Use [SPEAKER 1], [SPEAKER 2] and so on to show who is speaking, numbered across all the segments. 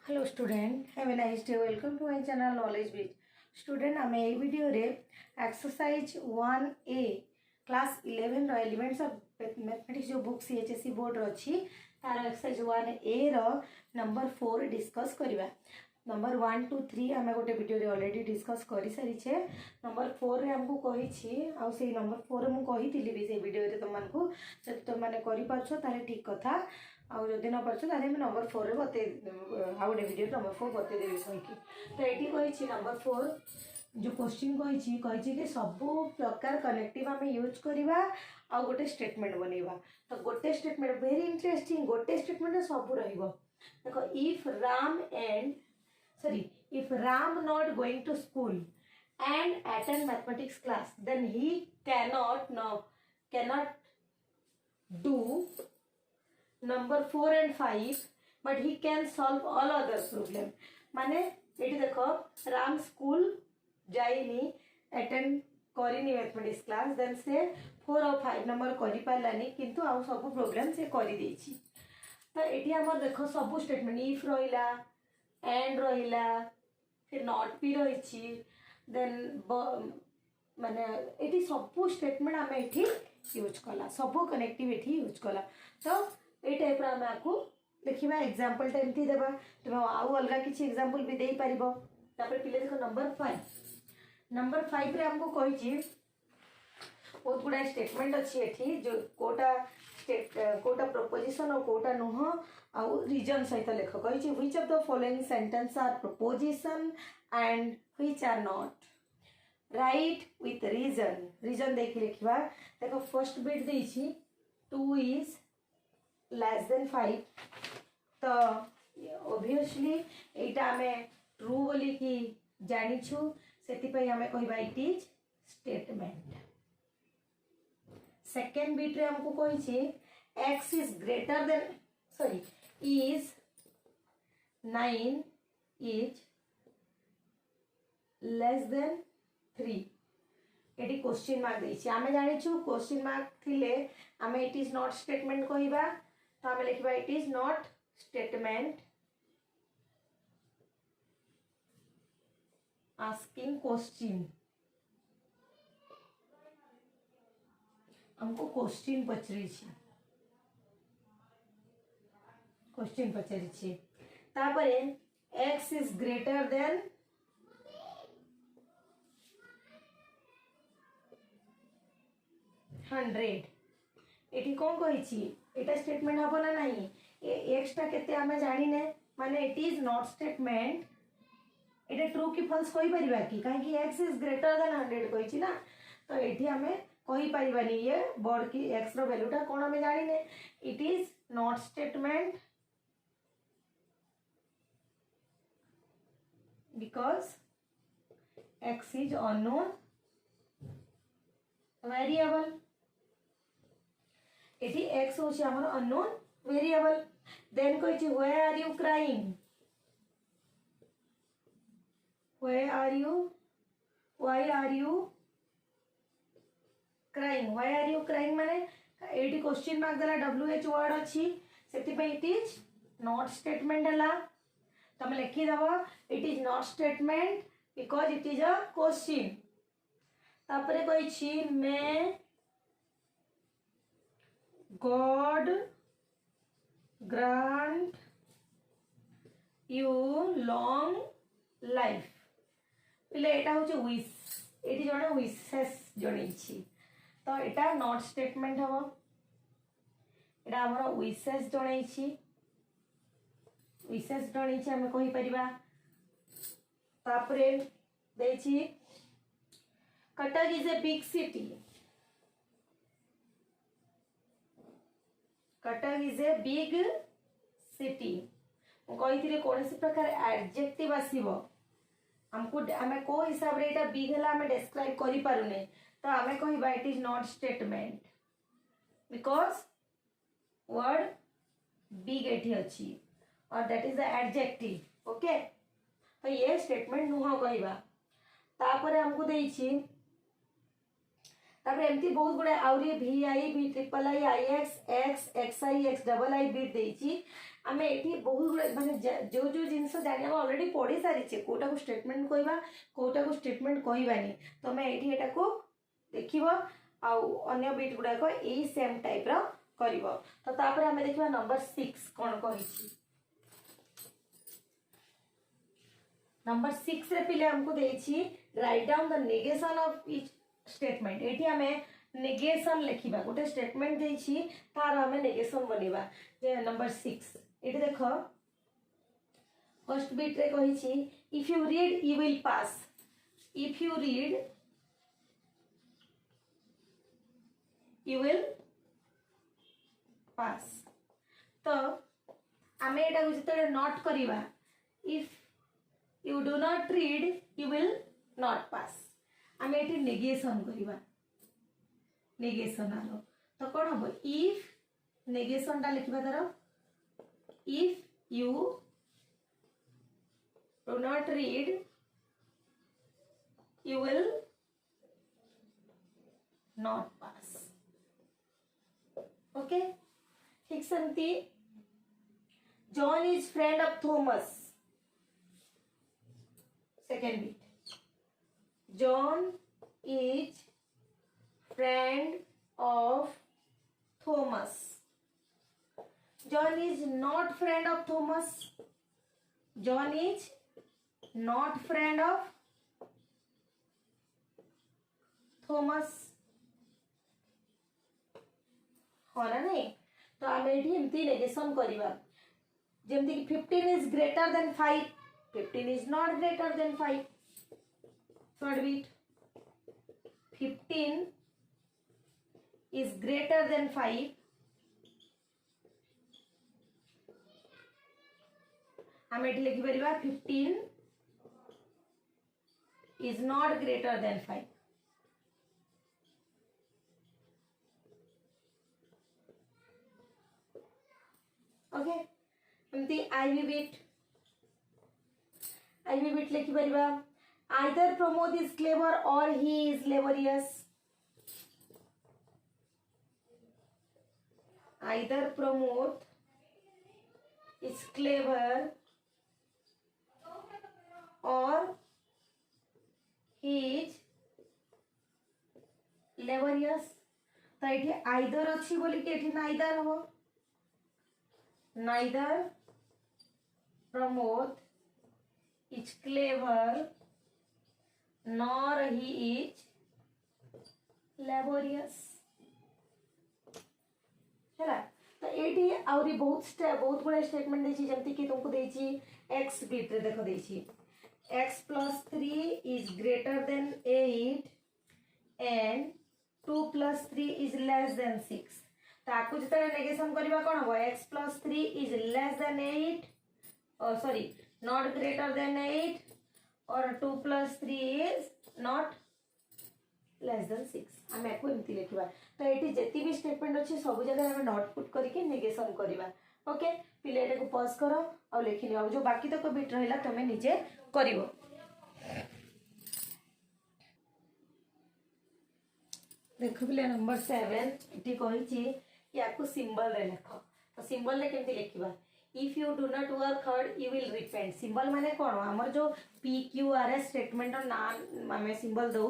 [SPEAKER 1] Hello student, have a nice day. Welcome to my channel knowledge beach. Student आम ये video रे exercise 1A class 11 elements of mathematics जो book CHSC board अच्छी तार exercise 1A number 4 discuss करवा। Number 1 2 3 आम गोटे video already discuss कर सारी। नंबर 4 रे हमको कही आई नंबर 4 मुझे भी से वीडियो तुमको तुमने कर ठीक कथा आदि न पार्छ नंबर 4 बते आउ गोटे वीडियो नंबर 4 बतेदेवी कहीकि। तो ये नंबर 4 जो क्वेश्चन कही कि सब प्रकार कनेक्टिव आम यूज करवा आ गोटे स्टेटमेंट बनइबा। तो गोटे स्टेटमेंट वेरी इंटरेस्टिंग। गोटे स्टेटमेंट सब रहिबो। देखो if Ram not going to school and attend mathematics class then he cannot do number 4 and 5 but he can solve all other problem। माने ये देखो राम स्कूल जाइनी अटेंड करिनी मैथमेटिक्स क्लास देन से 4 और 5 नंबर करि पालानी किंतु आ सब प्रॉब्लम से करि देछि। तो एटी हमर देखो सब स्टेटमेंट इफ रहिला एंड रहिला फिर नॉट भी रहिछि देन माने एटी सब स्टेटमेंट आमे एठी यूज कला सब कनेक्टिविटी यूज कला। तो ये टाइप आम आपको देखा एग्जाम्पल टाइम देवा तुम आउ अलग किसी एग्जाम्पल भी दे पार। पिले देख नंबर 5 रे हमको कही बहुत गुड़ा स्टेटमेंट अच्छी जो कोटा प्रपोजिशन और कोटा नुह आउ रीजन सहित लेख कही which of the following sentence are proposition and which are not right with reason देखिए लिखा। देखो फर्स्ट बिट देछि 2 इज लेस देन 5। तो ऑब्वियसली एटा हमें ट्रू बोली कि जानिछु सेति हमें कहबा it is statement. Second bit रे हमको कही x is greater than is 9 is less than 3। एटी क्वेश्चन मार्क देछि आमे जानिछु क्वेश्चन मार्क थिले आमे इट इज नॉट स्टेटमेंट कहबा। तो हमें लिखा it is not statement asking question. हमको क्वेश्चन पचारि तापरे x is greater then 100। Eighty कौन कही एटा स्टेटमेंट हम ना नहीं एक्सटा केते आमे जानिने माने it is not statement. Etah true कि फॉल्स कहि परिबा कि काहे कि x इज ग्रेटर देन 100 कहिछि ना। तो एठी हमें कहि परिबानी ये बड़ कि x रो वैल्यूटा कोन हमें जानिने it is not statement because x is unknown variable. एटी x होछि हमर अननोन वेरिएबल। देन कहिछि where are you crying why are you crying माने एटी क्वेश्चन मार्क देला WH वर्ड अछि सेति पे इट इज नॉट स्टेटमेंट हला। तो हम लिखि दबो it is not statement because it is a question. तापरे कहिछि मैं God grant you long life। पिले एटा होचे विश एटी जने विशेष जणैछि। तो एटा नॉट स्टेटमेंट हबो एटा हमर विशेष जणैछि हमें कहि परिबा। तापरे देछि Cuttack is a big city. Cuttack is a big city कही कौन प्रकार एडजेक्टिव आसीबो हमको आमे को हिसाब रे एटा बिग हला आमे डिस्क्राइब करि पारुने। तो आमे कहिबा it is not statement because word big एठी अछि और that is the adjective. Okay तो ये स्टेटमेंट नुह कहिबा। तापरे हमको देछि तापर एमती बहुत गुडे आउरी V I V triple I I X X I X double I bit देइची आमे एठी बहुत गुडे माने जो जो जिंस जानि हम ऑलरेडी पढ़ी सारिचे कोटा को स्टेटमेंट कहबा कोटा को स्टेटमेंट कहबानी तमे एठी एटा को देखिबो आउ अन्य बिट गुडा को एई सेम टाइप रो करिवो तो तापर हमें देखिबा नंबर 6 कोन कहिछि नंबर 6 रे पिले हमको देछि write down the negation of each statement एठी हमें नेगेशन लिखिबा गोटे स्टेटमेंट देछि तार हमें नेगेशन बनेबा जे नंबर 6 एठी देखो फर्स्ट बिट रे कहिछि if you read you will pass if you read you will pass तो आमे एटा को जते नोट करिवा if you do not read you will not pass आमे एटी नेगेशन करिवा नेगेशन आलो तो कोन हबो if नेगेशन ता लिखिबा दरो if you do not read you will not pass okay ठीक समती John is friend of Thomas second bit John is friend of Thomas John is not friend of Thomas John is not friend of Thomas होना नहीं तो आम ये एमती negation करवा जमती कि 15 is greater then 5 15 is not greater than 5 third bit 15 is greater then 5 आम ये लिखि परिबा 15 is not greater than 5 okay एमती आईवी बिट लिखि परिबा आइदर प्रमोद इज क्लेवर और he is laborious either Pramod is clever और ही इज लेबोरियस तो ये either अच्छी बोली कि एठी नाइदर हो neither Pramod is clever nor he is laborious है तो ये आउरी बहुत गुड़ा स्टेटमेंट देछि जमती कि तुमको देछि x बिट रे देखो देछि x plus 3 is greater than 8 and 2 plus 3 is less than 6 ताकू जते नेगेशन करबा कोन हो x plus 3 is less than 8 sorry not greater than 8 or 2 plus 3 is not less than 6 हम एको एमती लिखबा तो एटी जेती भी स्टेटमेंट अछि सब जगह हम नोट पुट करके नेगेशन करबा ओके पिले एटा को पॉज करो और लिखि लियो जो बाकी तक बिट रहला तमे निजे करिवो देखो पिले नंबर 7 एटी कहिछि या को सिंबल रे लिखो तो सिंबल रे केमती लिखिबा if you do not work hard you will repent symbol माने कोन हमर जो P Q R S statement ना हमें सिंबल दो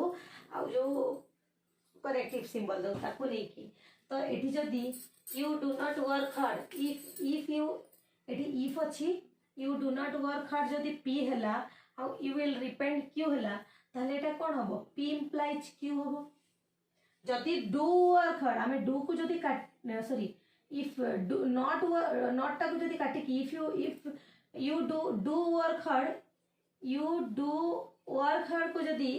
[SPEAKER 1] आ जो करेक्टिव सिंबल दो ताकू लेकी तो एठी जदी you do not work hard if you एठी इफ अछि you do not work hard जदी पी हला आ यू विल रिपेंट क्यू हला ताले एटा कोन हबो पी इंप्लाइज क्यू हबो जदी डू वर्क हार्ड हमें डू को जदी काट sorry if do not not टा को जदी काटे कि if you do work hard को जदी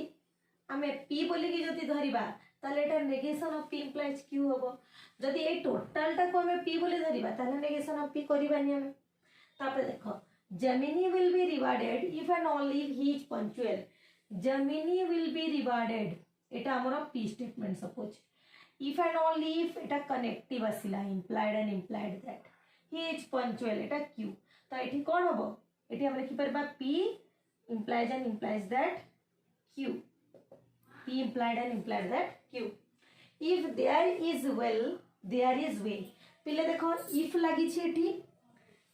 [SPEAKER 1] हमें पी बोली की जदी धरिबा ताले एटा negation of P implies Q हबो जदी ए टोटल टा को हमें पी बोली धरिबा ताले नेगेशन ऑफ पी करबानी हमें तापर देखो Gemini will be rewarded if and only if he is punctual Gemini will be rewarded एटा हमरो P statement suppose if and only if Etah connective आसिला implied and implied that he is punctual Etah q तो एठी कोन हबो एठी हम लिखि परबा p implies and implies that q p implied and implied that q if there is well there is way पिले देखो if लगी छी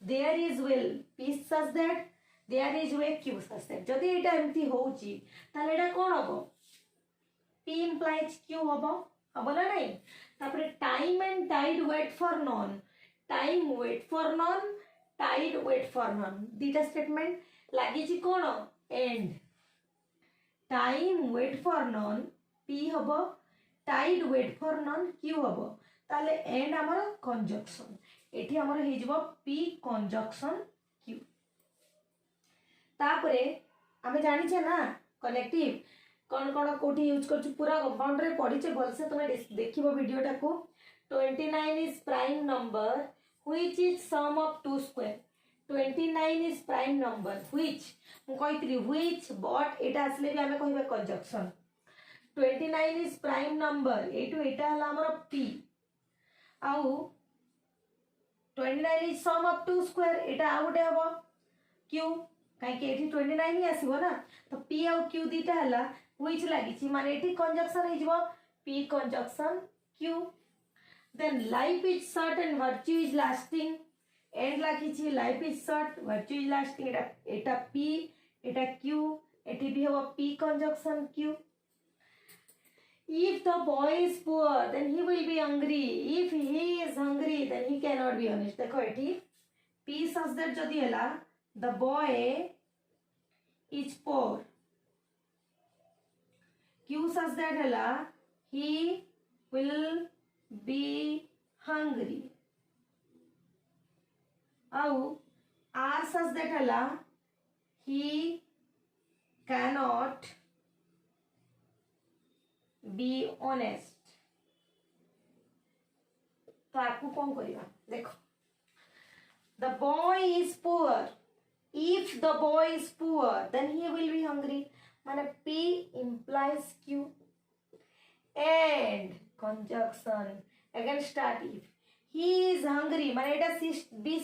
[SPEAKER 1] there is well P such that there is way Q such that जदि एटा एमती होउची ताले एटा कोन हबो P implies Q हबो हबो ना नहीं तापरे time and tide wait for none time wait for none tide wait for none दीटा स्टेटमेंट लगी छी कोन and time wait for none P हबो tide wait for none Q हबो ताले एंड हमर कंजक्शन एठी हमर हे जबो P कंजक्शन Q तापरे आमे जानि छे ना कनेक्टिव कौन कौन कोठी यूज कर पूरा कंपाउंड रे पड़ी छे भल से तुमे देखिबो वीडियो टाको 29 is prime number which is sum of two square 29 is prime number which मु कहितली व्हिच बट एटा असले भी हमें कहिबा कंजक्शन 29 इज प्राइम नंबर एटू एटा हला हमर P आउ 29 is sum of two square एटा आउटे हबो Q काहे कि एठी 29 ही आसीबो ना तो P आउ Q दीटा हला व्हिच लागि छि माने एठी कंजक्शन हे जबो P conjunction Q then life is short and virtue is lasting and लागि छि life is short virtue is lasting Etah P Etah Q एठी भी हबो P conjunction Q if the boy is poor then he will be hungry if he is hungry then he cannot be honest देखो एठी P such that जदि हला the boy is poor Q such that हला he will be hungry आउ R such that हला he cannot be honest तो आपको कौन करिया देखो the boy is poor if the boy is poor then he will be hungry माने P implies Q and conjunction again start if he is hungry माने एटा B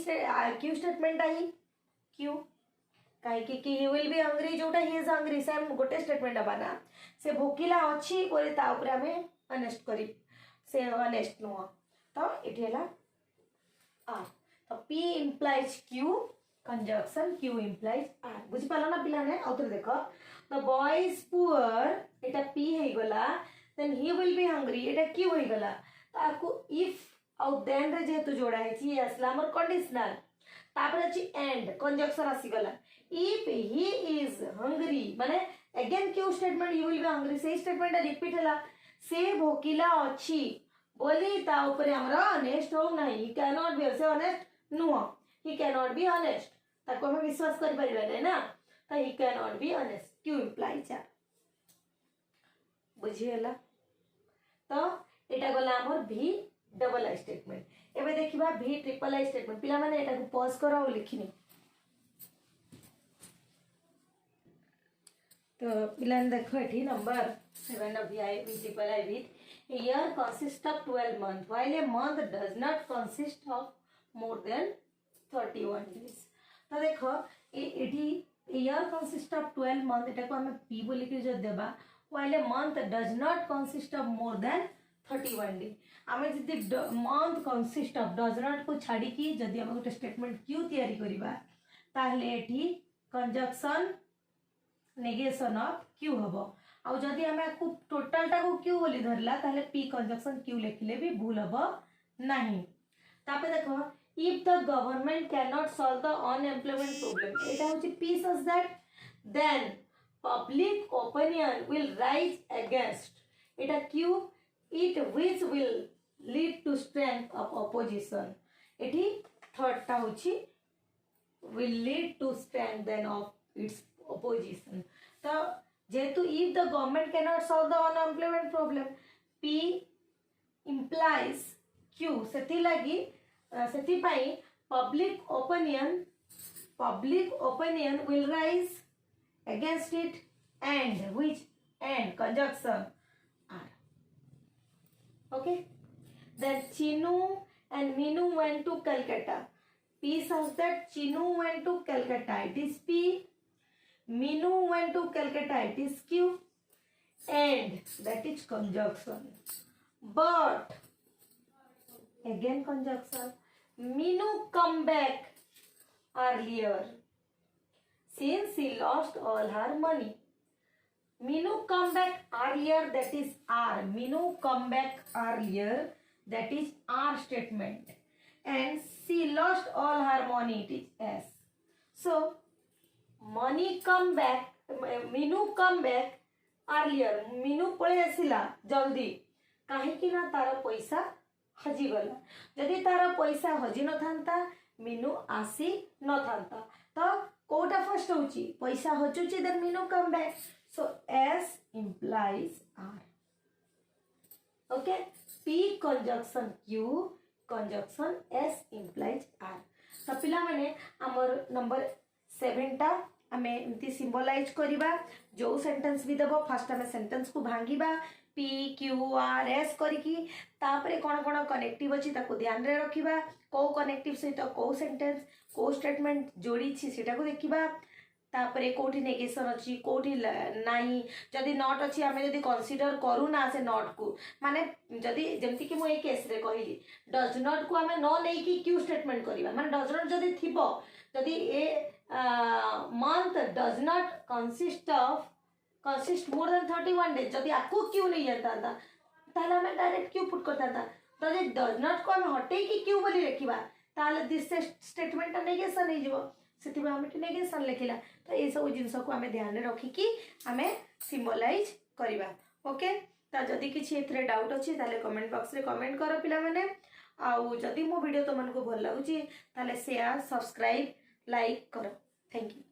[SPEAKER 1] Q statement आई Q काहे कि he will be hungry जोटा he is hungry same गोटे statement बना से भोकिला अछि बोले ता ऊपर हमें अनेस्ट करी से अनेस्ट नो तो एठी हला R तो P implies Q conjunction Q implies R बुझि पालो ना पिला ने आउतर देखो the boy is poor Etah P हे गला then he will be hungry Etah Q हे गला ताकू if आउ then रे जेतु जोड़ा है छि असला हमर कंडीशनल तापर अछि एंड कंजक्शन आसी गला if he is hungry माने again Q statement you will be hungry से स्टेटमेंट रिपीट हला से भोकिला अछि बोली ता ऊपर हमरा ऑनेस्ट हो नहीं he cannot be so honest no he cannot be honest ताको हम विश्वास कर परिबा नै ना तो he cannot be honest Q implies R बुझी हला तो एटा गला हमर V डबल आई स्टेटमेंट एबे देखिबा V ट्रिपल आई स्टेटमेंट पिला माने एटा को पॉज करा और लिखिनी तो पिलान देखो एठी number 7 of V triple I with a year consists of 12 months while a month does not consist of more than 31 days तो देखो एठी year consists of 12 months एटा को हमें P बोली के जो देबा while a month does not consist of more than 31 days हमें जदि month consist of does not को छाडी की जदि हम गोटे स्टेटमेंट Q तयारी करिबा ताहले एठी कंजक्शन नेगेशन ऑफ Q हबो आ जदि हमें को टोटल टा को Q बोली धरला ताहले P कंजक्शन Q लिखले भी भूल हबो नहीं तापे देखो if the government cannot solve the unemployment problem एटा होची P such that then public opinion will rise against Etah Q it which will lead to strength of opposition एठी थर्ड टा होची will lead to strength of its opposition तो जेतु if the government cannot solve the unemployment problem P implies Q सेति लागि सेति पई public opinion will rise against it and which and conjunction R okay then Chinu and Minu went to Calcutta P says that Chinu went to Calcutta it is P Minu went to Calcutta it is Q and that is conjunction but again conjunction, Minu come back earlier since she lost all her money. Minu come back earlier, that is R. Minu come back earlier, that is R statement. And she lost all her money, it is S. So money come back, Minu come back earlier. Minu पळे आसिला जल्दी काहेकि ना तार पैसा हजी गला. जदि तार पैसा हजी न थांता मीनू आसी न थांता. तो कोटा फर्स्ट होची पैसा हजूची देन मीनू कम बैक. सो S implies R. Okay, P conjunction Q conjunction S implies R. तो पिला माने हमर नंबर 7 टा आमे एमती सिंबलाइज करिबा. जो सेंटेंस भी देबो फर्स्ट आमे सेंटेंस को भांगीबा P Q R S करिकी तापरे कोन कोन कनेक्टिव अछि ताको ध्यान रे रखिबा. को कनेक्टिव सहित को सेंटेंस को स्टेटमेंट जोड़ी छी सेटा को देखिबा. तापरे कोठी नेगेशन अछि कोठी नाही. जदि नॉट अछि आमे जदि कंसीडर करू ना से नॉट को माने जदि जेमति कि मो ए केस रे कहिली डज नॉट को आमे न नै कि क्यू स्टेटमेंट करिबा. माने डज नॉट जदि थिबो जदि ए month does not consist more than 31 days जदि आपको क्यों नहीं जाता था ताले हमें डायरेक्ट क्यों पुट करता था. तो जे does not को हम हटे कि क्यों बोली रखिबा ताले दिस स्टेटमेंट नेगेशन नहीं जीवो सेति में हमें नेगेशन लिखिला. तो ए सब जिंस को हमें ध्यान रे रखी कि हमें सिंबलाइज करिबा. ओके, ता जदि किछि एथरे डाउट अछि ताले कमेंट बॉक्स रे कमेंट करो पिला माने. आउ जदि मो वीडियो तो मन को भल लागुची ताले शेयर सब्सक्राइब लाइक करो. Thank you.